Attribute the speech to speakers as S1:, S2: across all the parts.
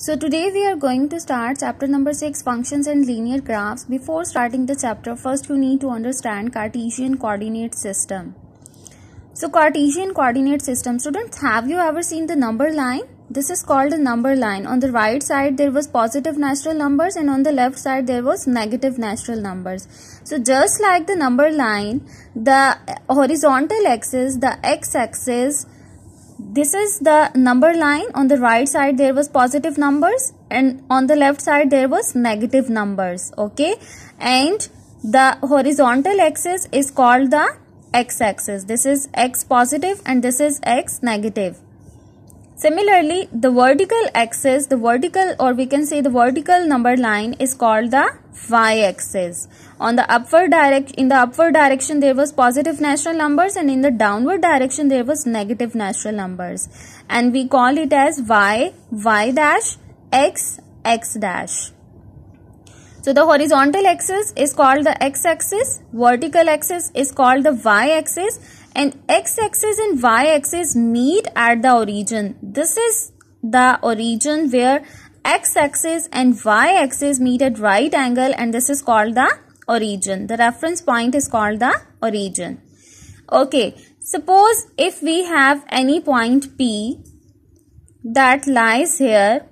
S1: So today we are going to start chapter number 6, functions and linear graphs. Before starting the chapter, first you need to understand Cartesian coordinate system. So Cartesian coordinate system, students, have you ever seen the number line? This is called a number line. On the right side there was positive natural numbers and on the left side there was negative natural numbers. So just like the number line, the horizontal axis, the x-axis, this is the number line. On the right side there was positive numbers and on the left side there was negative numbers. Okay, and the horizontal axis is called the x-axis. This is x positive and this is x negative. Similarly, the vertical axis, the vertical, or we can say the vertical number line, is called the y-axis. On the upward direction there was positive natural numbers and in the downward direction there was negative natural numbers, and we call it as y dash, x dash. So the horizontal axis is called the x-axis, vertical axis is called the y-axis, and x-axis and y-axis meet at the origin. This is the origin where x-axis and y-axis meet at right angle, and this is called the origin. The reference point is called the origin. Okay, suppose if we have any point P that lies here,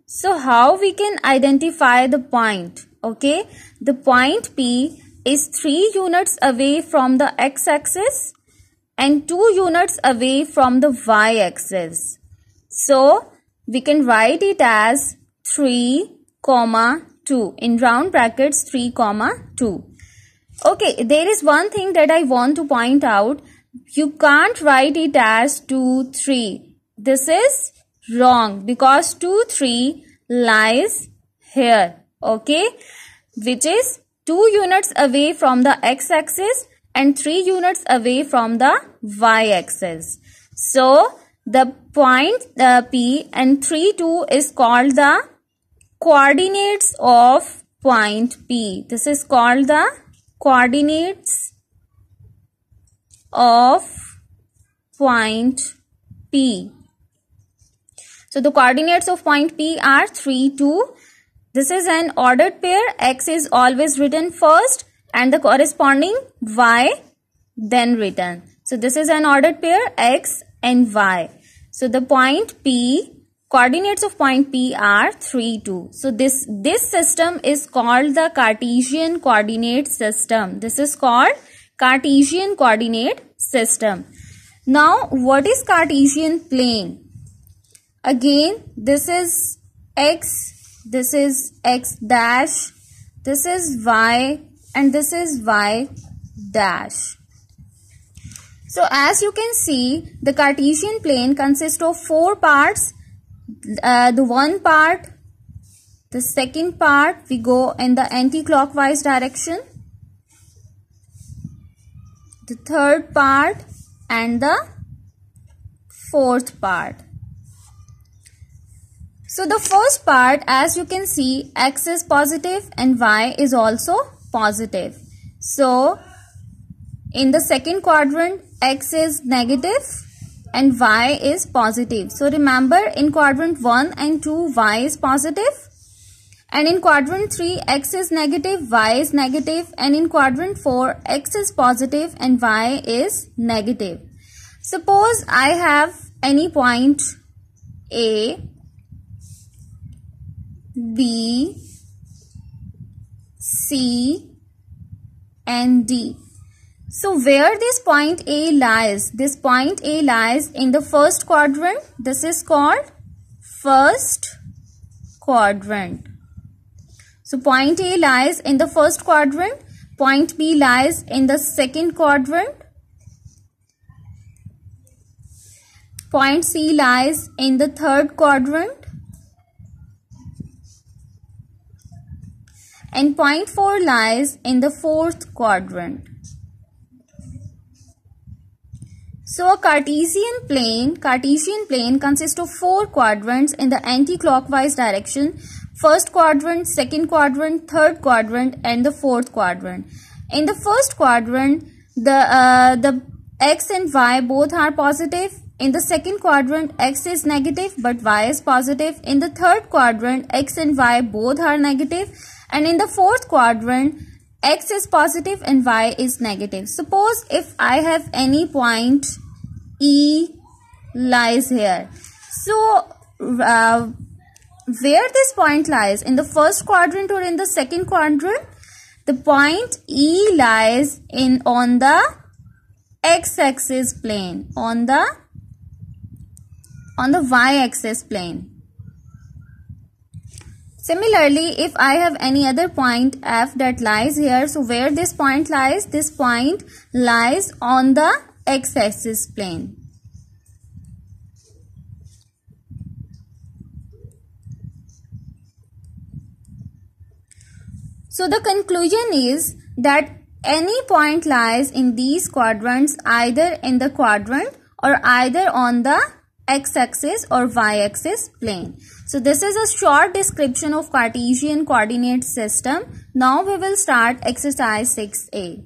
S1: so how we can identify the point? Okay, the point P is 3 units away from the x-axis and 2 units away from the y-axis. So we can write it as 3, 2 in round brackets, 3, 2. Okay, there is one thing that I want to point out. You can't write it as 2, 3. This is wrong because 2, 3 lies here. Okay, which is 2 units away from the x-axis and 3 units away from the y-axis. So the point P and 3, 2 is called the coordinates of point P. This is called the coordinates of point P. So the coordinates of point P are 3, 2. This is an ordered pair. X is always written first and the corresponding y then written. So this is an ordered pair, x and y. So the point P, coordinates of point P are 3, 2. So this system is called the Cartesian coordinate system. This is called Cartesian coordinate system. Now what is Cartesian plane? Again, this is x, this is x dash, this is y, and this is y dash. So as you can see, the Cartesian plane consists of 4 parts. The one part, the second part, we go in the anti-clockwise direction. The third part and the fourth part. So the first part, as you can see, x is positive and y is also positive. So in the second quadrant, x is negative and y is positive. So remember, in quadrant 1 and 2, y is positive. And in quadrant 3, x is negative, y is negative. And in quadrant 4, x is positive and y is negative. Suppose I have any point A, B, C and D. So where this point A lies? This point A lies in the first quadrant. This is called first quadrant. So point A lies in the first quadrant. Point B lies in the second quadrant. Point C lies in the third quadrant. And point 4 lies in the fourth quadrant. So a Cartesian plane consists of 4 quadrants in the anti-clockwise direction. First quadrant, second quadrant, third quadrant and the fourth quadrant. In the first quadrant, the x and y both are positive. In the second quadrant, x is negative but y is positive. In the third quadrant, x and y both are negative. And in the fourth quadrant, x is positive and y is negative. Suppose if I have any point E lies here. So, where this point lies, in the first quadrant or in the second quadrant? The point E lies on the x-axis plane, on the y-axis plane. Similarly, if I have any other point F that lies here, so where this point lies? This point lies on the x-axis plane. So the conclusion is that any point lies in these quadrants, either in the quadrant or either on the x-axis or y-axis plane. So this is a short description of Cartesian coordinate system. Now we will start exercise 6a.